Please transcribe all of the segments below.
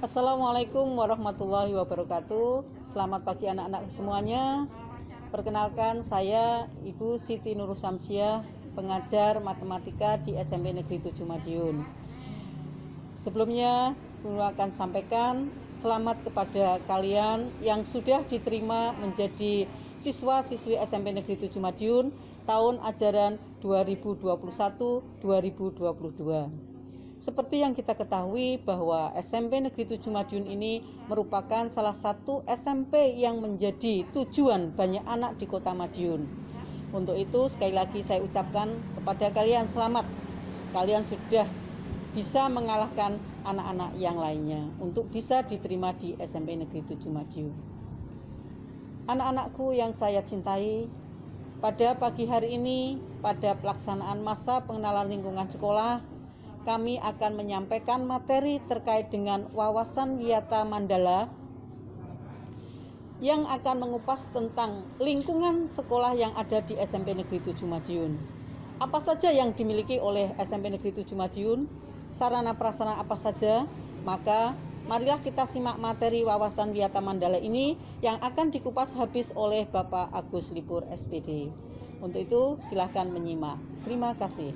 Assalamualaikum warahmatullahi wabarakatuh. Selamat pagi anak-anak semuanya. Perkenalkan, saya Ibu Siti Nurul Samsiah, pengajar matematika di SMP Negeri 7 Madiun. Sebelumnya, Ibu akan sampaikan selamat kepada kalian yang sudah diterima menjadi siswa-siswi SMP Negeri 7 Madiun tahun ajaran 2021-2022. Seperti yang kita ketahui bahwa SMP Negeri 7 Madiun ini merupakan salah satu SMP yang menjadi tujuan banyak anak di Kota Madiun. Untuk itu sekali lagi saya ucapkan kepada kalian selamat. Kalian sudah bisa mengalahkan anak-anak yang lainnya untuk bisa diterima di SMP Negeri 7 Madiun. Anak-anakku yang saya cintai, pada pagi hari ini pada pelaksanaan masa pengenalan lingkungan sekolah, kami akan menyampaikan materi terkait dengan wawasan Wiyata Mandala yang akan mengupas tentang lingkungan sekolah yang ada di SMP Negeri 7 Madiun. Apa saja yang dimiliki oleh SMP Negeri 7 Madiun, sarana prasarana apa saja, maka marilah kita simak materi wawasan Wiyata Mandala ini yang akan dikupas habis oleh Bapak Agus Lipur SPD. Untuk itu silakan menyimak. Terima kasih.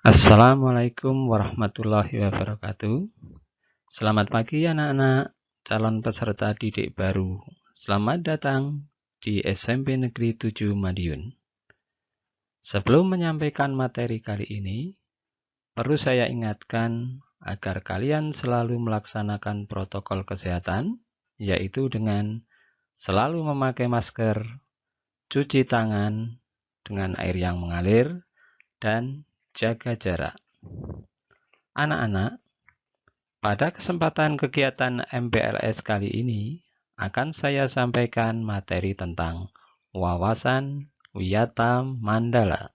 Assalamualaikum warahmatullahi wabarakatuh. Selamat pagi anak-anak calon peserta didik baru. Selamat datang di SMP Negeri 7 Madiun. Sebelum menyampaikan materi kali ini, perlu saya ingatkan agar kalian selalu melaksanakan protokol kesehatan, yaitu dengan selalu memakai masker, cuci tangan dengan air yang mengalir, dan jaga jarak. Anak-anak, pada kesempatan kegiatan MPLS kali ini akan saya sampaikan materi tentang wawasan Wiyata Mandala.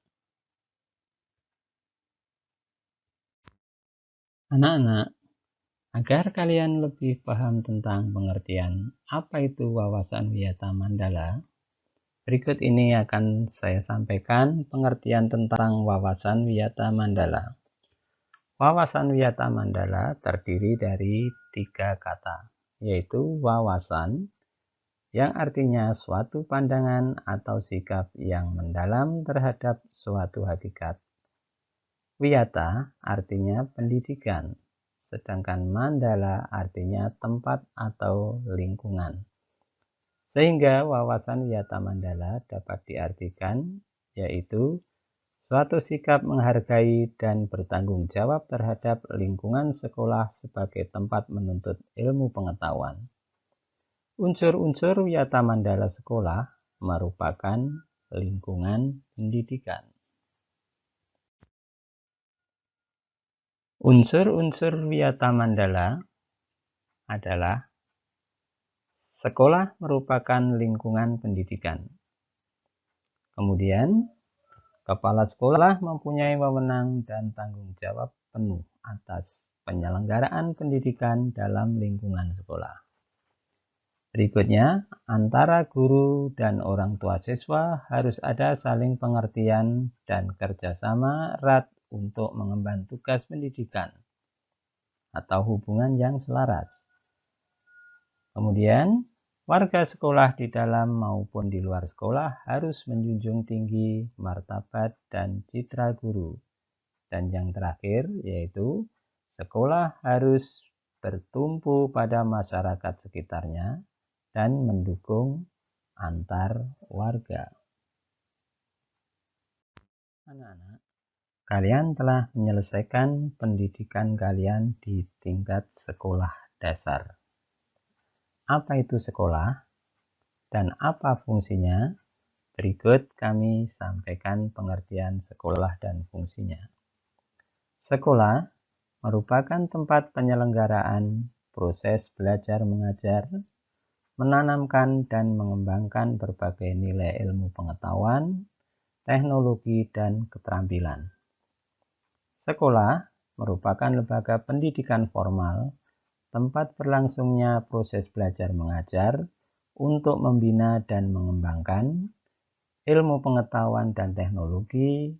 Anak-anak, agar kalian lebih paham tentang pengertian apa itu wawasan Wiyata Mandala, berikut ini akan saya sampaikan pengertian tentang wawasan Wiyata Mandala. Wawasan Wiyata Mandala terdiri dari 3 kata, yaitu wawasan, yang artinya suatu pandangan atau sikap yang mendalam terhadap suatu hakikat. Wiyata artinya pendidikan, sedangkan Mandala artinya tempat atau lingkungan. Sehingga wawasan Wiyata Mandala dapat diartikan yaitu suatu sikap menghargai dan bertanggung jawab terhadap lingkungan sekolah sebagai tempat menuntut ilmu pengetahuan. Unsur-unsur Wiyata Mandala sekolah merupakan lingkungan pendidikan. Unsur-unsur Wiyata Mandala adalah sekolah merupakan lingkungan pendidikan. Kemudian, kepala sekolah mempunyai wewenang dan tanggung jawab penuh atas penyelenggaraan pendidikan dalam lingkungan sekolah. Berikutnya, antara guru dan orang tua siswa harus ada saling pengertian dan kerjasama erat untuk mengemban tugas pendidikan atau hubungan yang selaras. Kemudian, warga sekolah di dalam maupun di luar sekolah harus menjunjung tinggi martabat dan citra guru. Dan yang terakhir yaitu sekolah harus bertumpu pada masyarakat sekitarnya dan mendukung antar warga. Anak-anak, kalian telah menyelesaikan pendidikan kalian di tingkat sekolah dasar. Apa itu sekolah dan apa fungsinya? Berikut kami sampaikan pengertian sekolah dan fungsinya. Sekolah merupakan tempat penyelenggaraan proses belajar mengajar, menanamkan dan mengembangkan berbagai nilai ilmu pengetahuan, teknologi, dan keterampilan. Sekolah merupakan lembaga pendidikan formal, tempat berlangsungnya proses belajar mengajar untuk membina dan mengembangkan ilmu pengetahuan dan teknologi,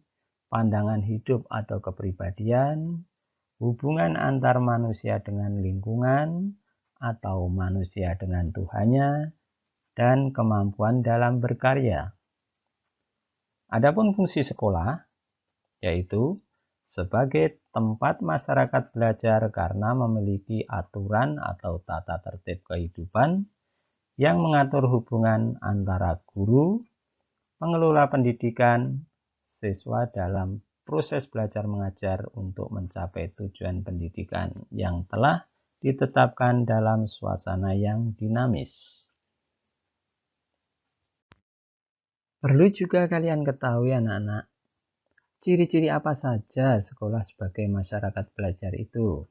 pandangan hidup atau kepribadian, hubungan antar manusia dengan lingkungan atau manusia dengan Tuhannya, dan kemampuan dalam berkarya. Adapun fungsi sekolah, yaitu sebagai tempat masyarakat belajar karena memiliki aturan atau tata tertib kehidupan yang mengatur hubungan antara guru, pengelola pendidikan, siswa dalam proses belajar mengajar untuk mencapai tujuan pendidikan yang telah ditetapkan dalam suasana yang dinamis. Perlu juga kalian ketahui anak-anak, ciri-ciri apa saja sekolah sebagai masyarakat belajar itu.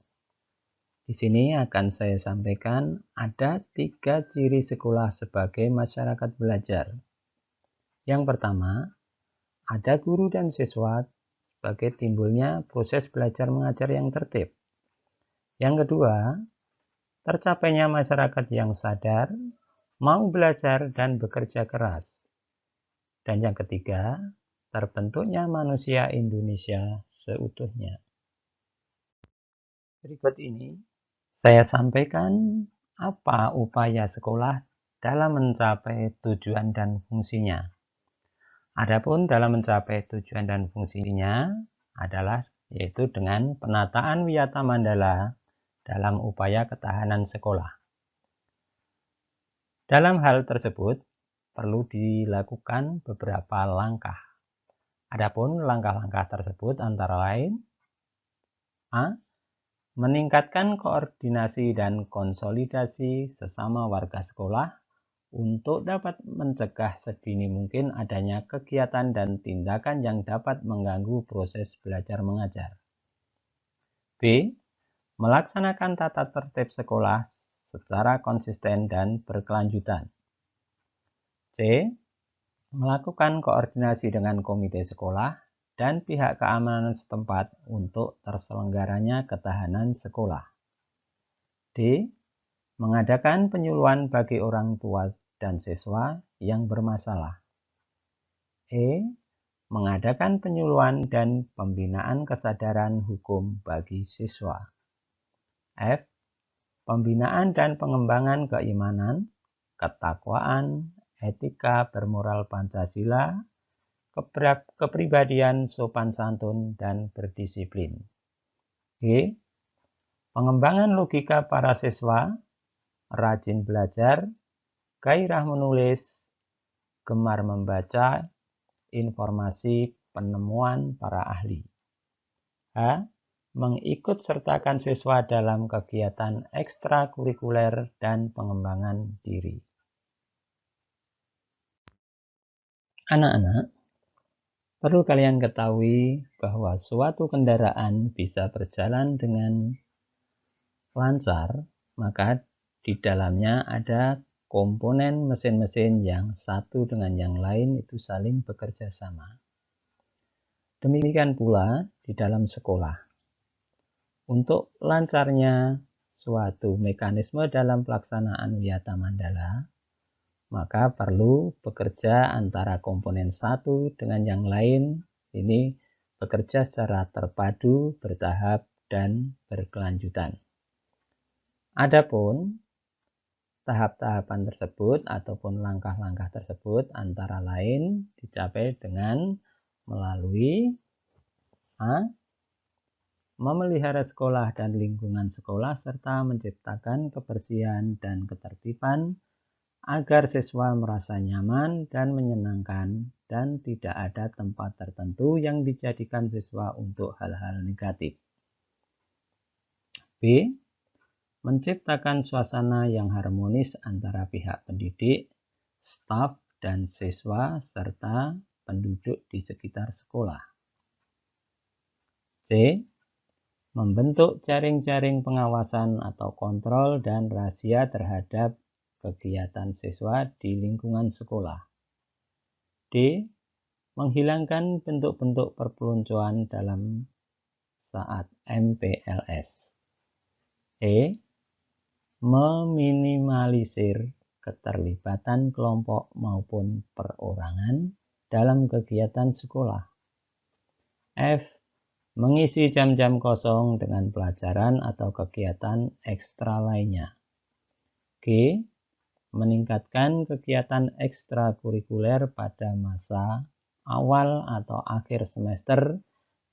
Di sini akan saya sampaikan ada 3 ciri sekolah sebagai masyarakat belajar. Yang pertama, ada guru dan siswa sebagai timbulnya proses belajar mengajar yang tertib. Yang kedua, tercapainya masyarakat yang sadar, mau belajar dan bekerja keras. Dan yang ketiga, terbentuknya manusia Indonesia seutuhnya. Berikut ini saya sampaikan apa upaya sekolah dalam mencapai tujuan dan fungsinya. Adapun dalam mencapai tujuan dan fungsinya adalah yaitu dengan penataan wiyata mandala dalam upaya ketahanan sekolah. Dalam hal tersebut perlu dilakukan beberapa langkah. Adapun langkah-langkah tersebut antara lain A. Meningkatkan koordinasi dan konsolidasi sesama warga sekolah untuk dapat mencegah sedini mungkin adanya kegiatan dan tindakan yang dapat mengganggu proses belajar mengajar. B. Melaksanakan tata tertib sekolah secara konsisten dan berkelanjutan. C. Melakukan koordinasi dengan komite sekolah dan pihak keamanan setempat untuk terselenggaranya ketahanan sekolah. D. Mengadakan penyuluhan bagi orang tua dan siswa yang bermasalah. E. Mengadakan penyuluhan dan pembinaan kesadaran hukum bagi siswa. F. Pembinaan dan pengembangan keimanan, ketakwaan, etika bermoral Pancasila, kepribadian sopan santun dan berdisiplin. G. Pengembangan logika para siswa, rajin belajar, gairah menulis, gemar membaca, informasi penemuan para ahli. H. Mengikut sertakan siswa dalam kegiatan ekstrakurikuler dan pengembangan diri. Anak-anak, perlu kalian ketahui bahwa suatu kendaraan bisa berjalan dengan lancar, maka di dalamnya ada komponen mesin-mesin yang satu dengan yang lain itu saling bekerja sama. Demikian pula di dalam sekolah. Untuk lancarnya suatu mekanisme dalam pelaksanaan wiyata mandala, maka perlu bekerja antara komponen satu dengan yang lain, ini bekerja secara terpadu, bertahap, dan berkelanjutan. Adapun tahap-tahapan tersebut ataupun langkah-langkah tersebut antara lain dicapai dengan melalui A. Memelihara sekolah dan lingkungan sekolah serta menciptakan kebersihan dan ketertiban agar siswa merasa nyaman dan menyenangkan dan tidak ada tempat tertentu yang dijadikan siswa untuk hal-hal negatif. B. Menciptakan suasana yang harmonis antara pihak pendidik, staf, dan siswa serta penduduk di sekitar sekolah. C. Membentuk jaring-jaring pengawasan atau kontrol dan rahasia terhadap kegiatan siswa di lingkungan sekolah. D. Menghilangkan bentuk-bentuk perpeloncoan dalam saat MPLS. E. Meminimalisir keterlibatan kelompok maupun perorangan dalam kegiatan sekolah. F. mengisi jam-jam kosong dengan pelajaran atau kegiatan ekstra lainnya. G. Meningkatkan kegiatan ekstrakurikuler pada masa awal atau akhir semester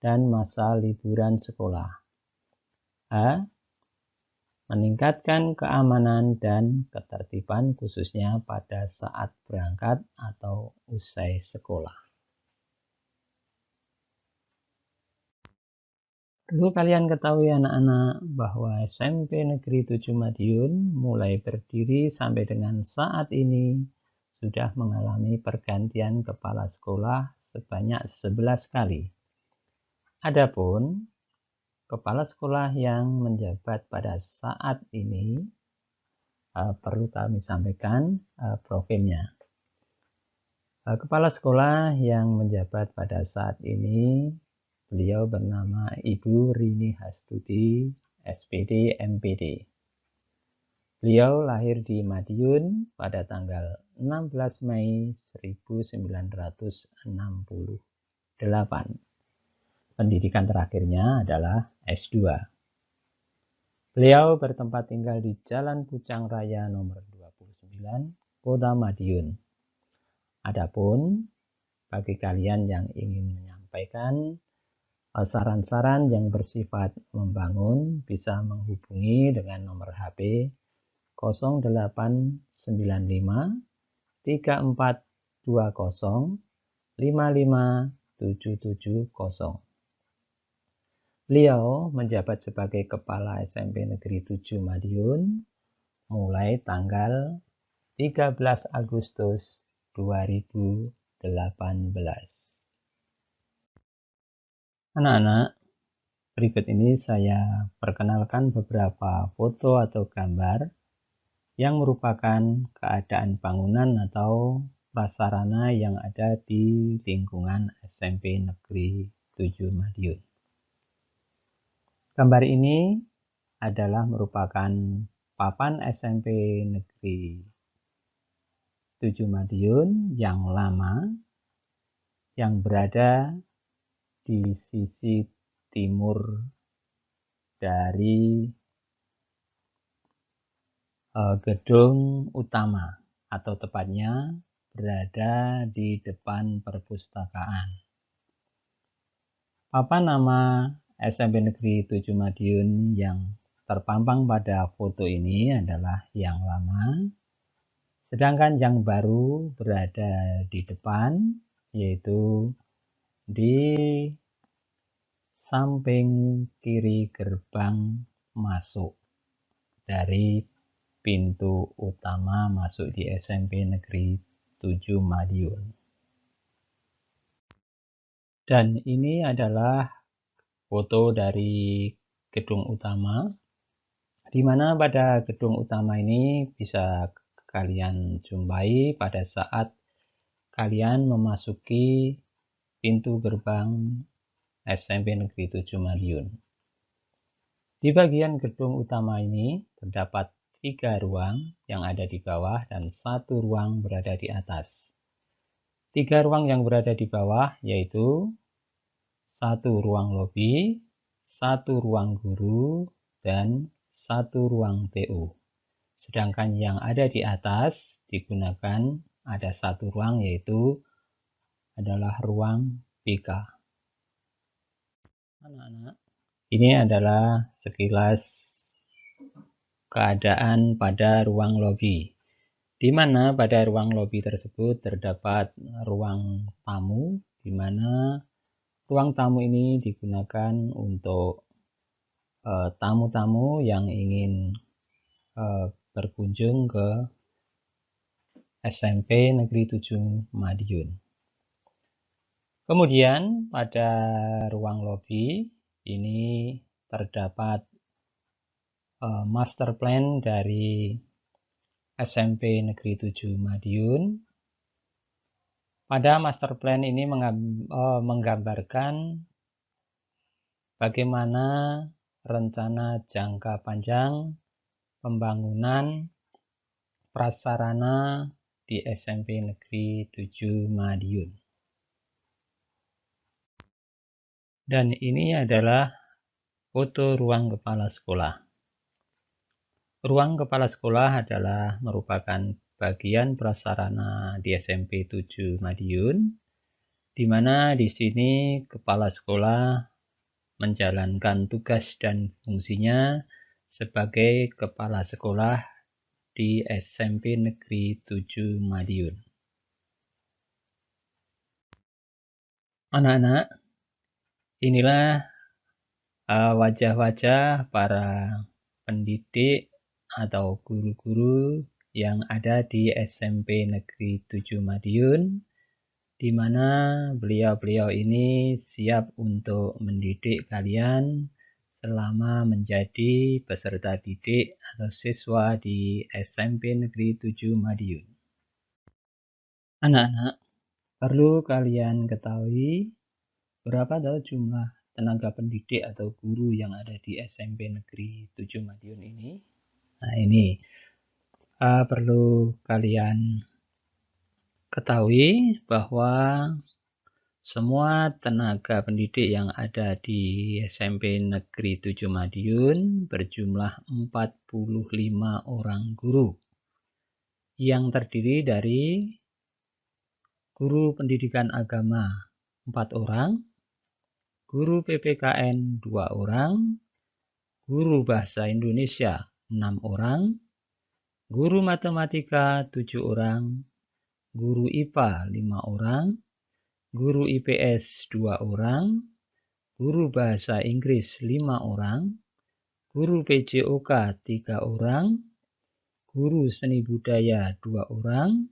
dan masa liburan sekolah. H. Meningkatkan keamanan dan ketertiban khususnya pada saat berangkat atau usai sekolah. Perlu kalian ketahui anak-anak bahwa SMP Negeri 7 Madiun mulai berdiri sampai dengan saat ini sudah mengalami pergantian kepala sekolah sebanyak 11 kali. Adapun kepala sekolah yang menjabat pada saat ini perlu kami sampaikan profilnya. Kepala sekolah yang menjabat pada saat ini, beliau bernama Ibu Rini Hastuti, SPD MPD. Beliau lahir di Madiun pada tanggal 16 Mei 1968. Pendidikan terakhirnya adalah S2. Beliau bertempat tinggal di Jalan Pucang Raya nomor 29, Kota Madiun. Adapun bagi kalian yang ingin menyampaikan saran-saran yang bersifat membangun bisa menghubungi dengan nomor HP 0895 3420 55770. Beliau menjabat sebagai Kepala SMP Negeri 7 Madiun mulai tanggal 13 Agustus 2018. Anak-anak, berikut ini saya perkenalkan beberapa foto atau gambar yang merupakan keadaan bangunan atau prasarana yang ada di lingkungan SMP Negeri 7 Madiun. Gambar ini adalah merupakan papan SMP Negeri 7 Madiun yang lama yang berada di sisi timur dari gedung utama, atau tepatnya berada di depan perpustakaan. Papan nama SMP Negeri 7 Madiun yang terpampang pada foto ini adalah yang lama, sedangkan yang baru berada di depan, yaitu di samping kiri gerbang masuk dari pintu utama masuk di SMP Negeri 7 Madiun. Dan ini adalah foto dari gedung utama, di mana pada gedung utama ini bisa kalian jumpai pada saat kalian memasuki pintu gerbang SMP Negeri 7 Madiun. Di bagian gedung utama ini terdapat 3 ruang yang ada di bawah dan 1 ruang berada di atas. 3 ruang yang berada di bawah yaitu 1 ruang lobi, 1 ruang guru, dan 1 ruang TU. Sedangkan yang ada di atas digunakan ada 1 ruang yaitu adalah ruang BK. Anak-anak, ini adalah sekilas keadaan pada ruang lobi, di mana pada ruang lobi tersebut terdapat ruang tamu, di mana ruang tamu ini digunakan untuk tamu-tamu yang ingin berkunjung ke SMP Negeri 7 Madiun. Kemudian pada ruang lobi ini terdapat master plan dari SMP Negeri 7 Madiun. Pada master plan ini menggambarkan bagaimana rencana jangka panjang pembangunan prasarana di SMP Negeri 7 Madiun. Dan ini adalah foto ruang kepala sekolah. Ruang kepala sekolah adalah merupakan bagian prasarana di SMP 7 Madiun, di mana di sini kepala sekolah menjalankan tugas dan fungsinya sebagai kepala sekolah di SMP Negeri 7 Madiun. Anak-anak, inilah wajah-wajah para pendidik atau guru-guru yang ada di SMP Negeri 7 Madiun, di mana beliau-beliau ini siap untuk mendidik kalian selama menjadi peserta didik atau siswa di SMP Negeri 7 Madiun. Anak-anak, perlu kalian ketahui berapa jumlah tenaga pendidik atau guru yang ada di SMP Negeri 7 Madiun ini? Nah, ini perlu kalian ketahui bahwa semua tenaga pendidik yang ada di SMP Negeri 7 Madiun berjumlah 45 orang guru yang terdiri dari guru pendidikan agama 4 orang, guru PPKN 2 orang, guru bahasa Indonesia 6 orang, guru matematika 7 orang, guru IPA 5 orang, guru IPS 2 orang, guru bahasa Inggris 5 orang, guru PJOK 3 orang, guru seni budaya 2 orang,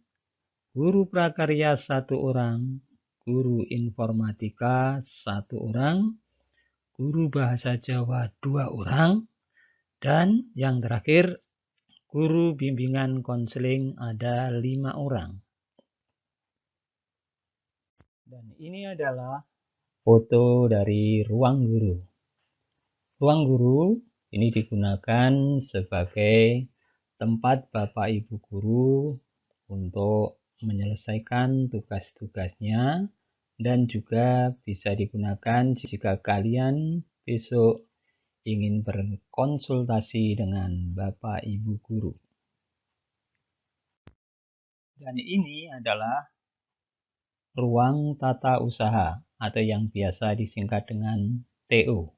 guru prakarya 1 orang, guru informatika 1 orang, guru bahasa Jawa 2 orang, dan yang terakhir guru bimbingan konseling ada 5 orang. Dan ini adalah foto dari ruang guru. Ruang guru ini digunakan sebagai tempat Bapak Ibu guru untuk menyelesaikan tugas-tugasnya, dan juga bisa digunakan jika kalian besok ingin berkonsultasi dengan Bapak Ibu guru. Dan ini adalah ruang tata usaha atau yang biasa disingkat dengan TO.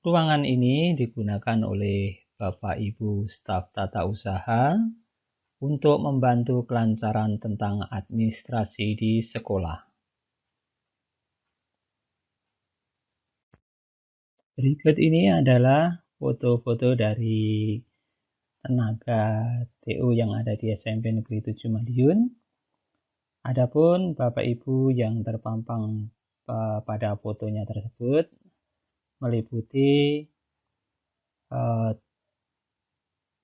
Ruangan ini digunakan oleh Bapak Ibu staf tata usaha untuk membantu kelancaran tentang administrasi di sekolah. Berikut ini adalah foto-foto dari tenaga TU yang ada di SMP Negeri 7 Madiun. Adapun Bapak Ibu yang terpampang pada fotonya tersebut meliputi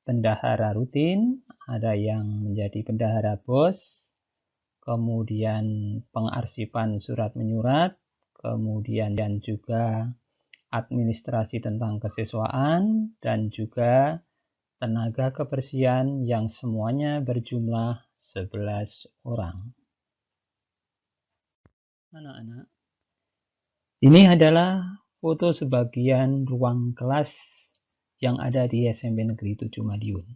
bendahara rutin, ada yang menjadi bendahara BOS, kemudian pengarsipan surat menyurat, kemudian juga administrasi tentang kesiswaan, dan juga tenaga kebersihan yang semuanya berjumlah 11 orang. Anak-anak, ini adalah foto sebagian ruang kelas yang ada di SMP Negeri 7 Madiun.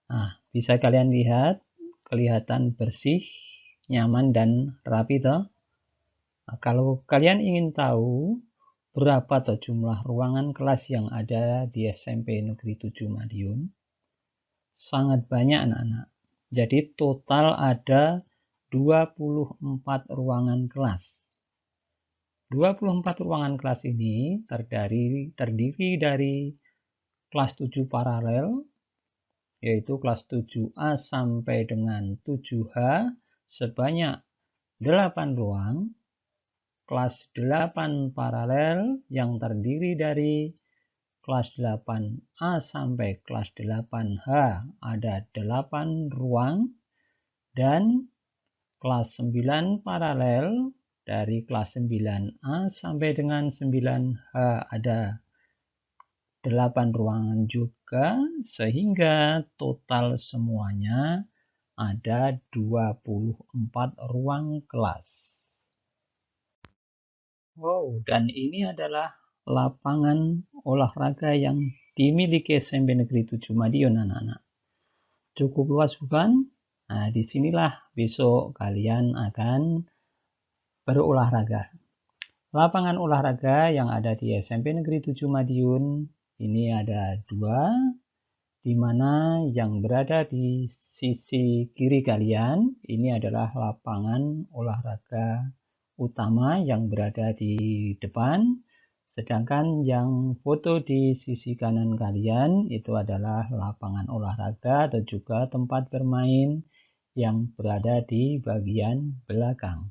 Nah, bisa kalian lihat, kelihatan bersih, nyaman, dan rapi toh. Nah, kalau kalian ingin tahu berapa jumlah ruangan kelas yang ada di SMP Negeri 7 Madiun? Sangat banyak anak-anak. Jadi total ada 24 ruangan kelas. 24 ruangan kelas ini terdiri dari kelas 7 paralel, yaitu kelas 7A sampai dengan 7H sebanyak 8 ruang, kelas 8 paralel yang terdiri dari kelas 8A sampai kelas 8H ada 8 ruang, dan kelas 9 paralel dari kelas 9A sampai dengan 9H ada 8 ruangan juga, sehingga total semuanya ada 24 ruang kelas. Wow, dan ini adalah lapangan olahraga yang dimiliki SMP Negeri 7 Madiun, anak-anak. Cukup luas bukan? Nah, disinilah besok kalian akan berolahraga. Lapangan olahraga yang ada di SMP Negeri 7 Madiun ini ada dua, di mana yang berada di sisi kiri kalian ini adalah lapangan olahraga utama yang berada di depan, sedangkan yang foto di sisi kanan kalian itu adalah lapangan olahraga atau juga tempat bermain yang berada di bagian belakang.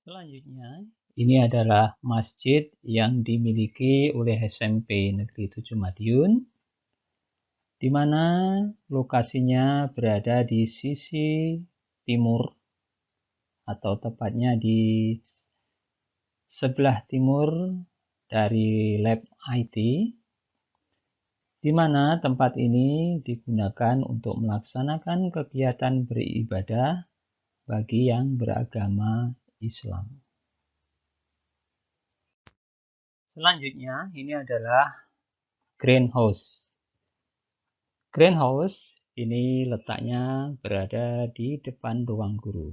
Selanjutnya, ini adalah masjid yang dimiliki oleh SMP Negeri 7 Madiun, di mana lokasinya berada di sisi timur atau tepatnya di sebelah timur dari lab IT, di mana tempat ini digunakan untuk melaksanakan kegiatan beribadah bagi yang beragama Islam. Selanjutnya, ini adalah greenhouse. Greenhouse ini letaknya berada di depan ruang guru.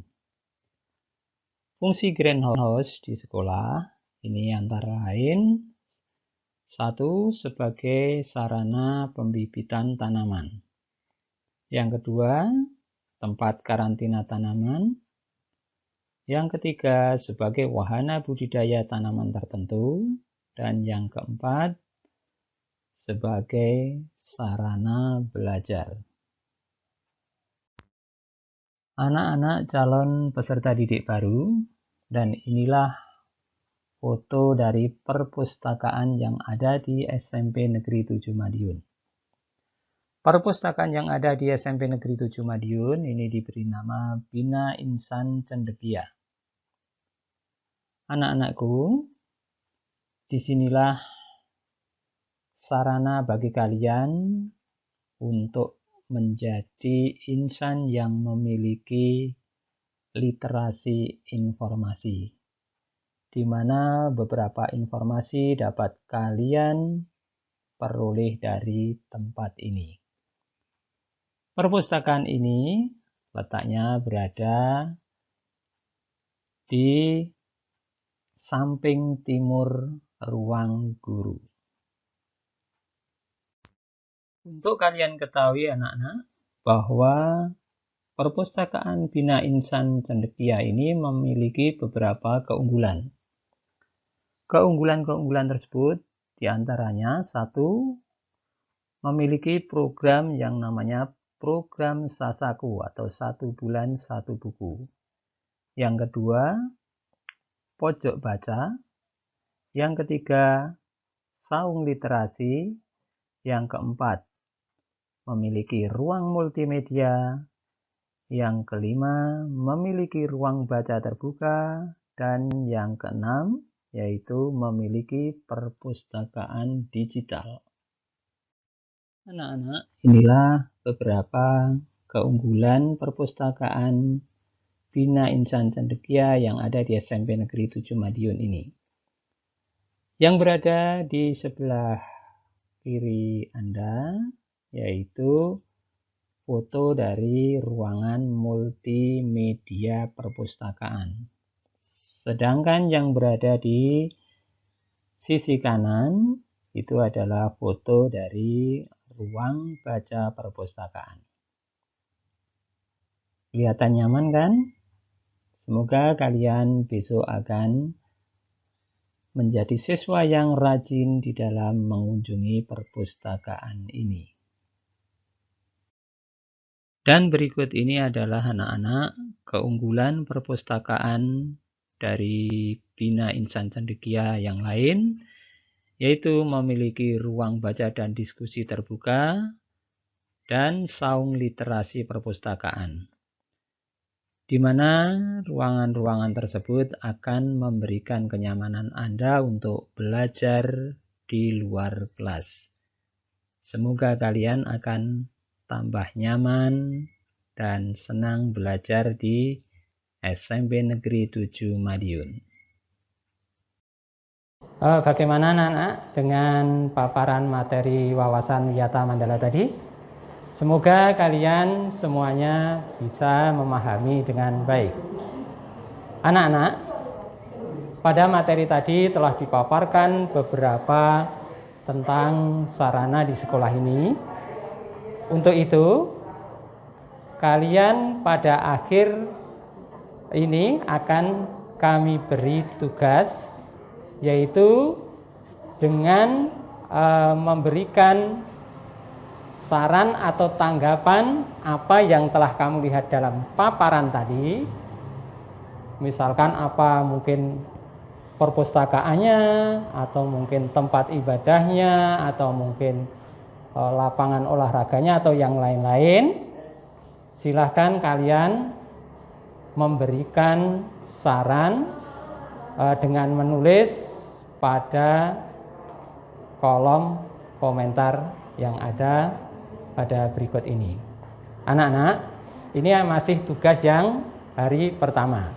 Fungsi greenhouse di sekolah ini antara lain: satu, sebagai sarana pembibitan tanaman. Yang kedua, tempat karantina tanaman. Yang ketiga, sebagai wahana budidaya tanaman tertentu. Dan yang keempat, sebagai sarana belajar. Anak-anak calon peserta didik baru, dan inilah foto dari perpustakaan yang ada di SMP Negeri 7 Madiun. Perpustakaan yang ada di SMP Negeri 7 Madiun ini diberi nama Bina Insan Cendekia. Anak-anakku, disinilah sarana bagi kalian untuk menjadi insan yang memiliki literasi informasi, di mana beberapa informasi dapat kalian peroleh dari tempat ini. Perpustakaan ini letaknya berada di samping timur ruang guru. Untuk kalian ketahui anak-anak, bahwa perpustakaan Bina Insan Cendekia ini memiliki beberapa keunggulan. Keunggulan-keunggulan tersebut diantaranya: satu, memiliki program yang namanya program Sasaku atau 1 bulan 1 buku. Yang kedua, pojok baca. Yang ketiga, saung literasi. Yang keempat, memiliki ruang multimedia. Yang kelima, memiliki ruang baca terbuka. Dan yang keenam, yaitu memiliki perpustakaan digital. Anak-anak, inilah beberapa keunggulan perpustakaan Bina Insan Cendekia yang ada di SMP Negeri 7 Madiun ini. Yang berada di sebelah kiri Anda, yaitu foto dari ruangan multimedia perpustakaan. Sedangkan yang berada di sisi kanan itu adalah foto dari ruang baca perpustakaan. Kelihatan nyaman kan? Semoga kalian besok akan menjadi siswa yang rajin di dalam mengunjungi perpustakaan ini. Dan berikut ini adalah anak-anak keunggulan perpustakaan dari Bina Insan Cendekia yang lain, yaitu memiliki ruang baca dan diskusi terbuka dan saung literasi perpustakaan, di mana ruangan-ruangan tersebut akan memberikan kenyamanan Anda untuk belajar di luar kelas. Semoga kalian akan tambah nyaman dan senang belajar di SMP Negeri 7 Madiun. Bagaimana anak-anak dengan paparan materi wawasan Wiyata Mandala tadi? Semoga kalian semuanya bisa memahami dengan baik. Anak-anak, pada materi tadi telah dipaparkan beberapa tentang sarana di sekolah ini. Untuk itu, kalian pada akhir ini akan kami beri tugas, yaitu dengan memberikan saran atau tanggapan apa yang telah kamu lihat dalam paparan tadi. Misalkan apa mungkin perpustakaannya, atau mungkin tempat ibadahnya, atau mungkin lapangan olahraganya, atau yang lain-lain. Silahkan kalian memberikan saran dengan menulis pada kolom komentar yang ada pada berikut ini. Anak-anak, ini masih tugas yang hari pertama.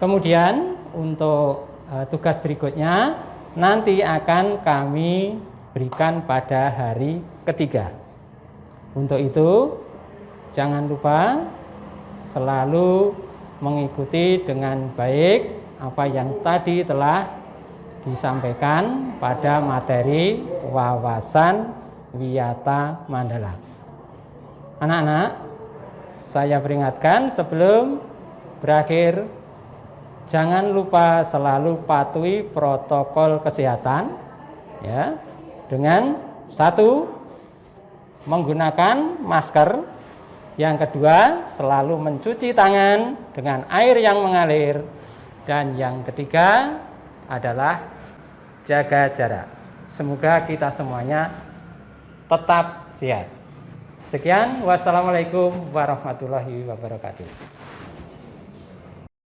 Kemudian untuk tugas berikutnya nanti akan kami berikan pada hari ketiga. Untuk itu, jangan lupa selalu mengikuti dengan baik apa yang tadi telah disampaikan pada materi wawasan Wiyata Mandala. Anak-anak, saya peringatkan sebelum berakhir, jangan lupa selalu patuhi protokol kesehatan, ya, dengan satu, menggunakan masker. Yang kedua, selalu mencuci tangan dengan air yang mengalir. Dan yang ketiga adalah jaga jarak. Semoga kita semuanya tetap sehat. Sekian, wassalamualaikum warahmatullahi wabarakatuh.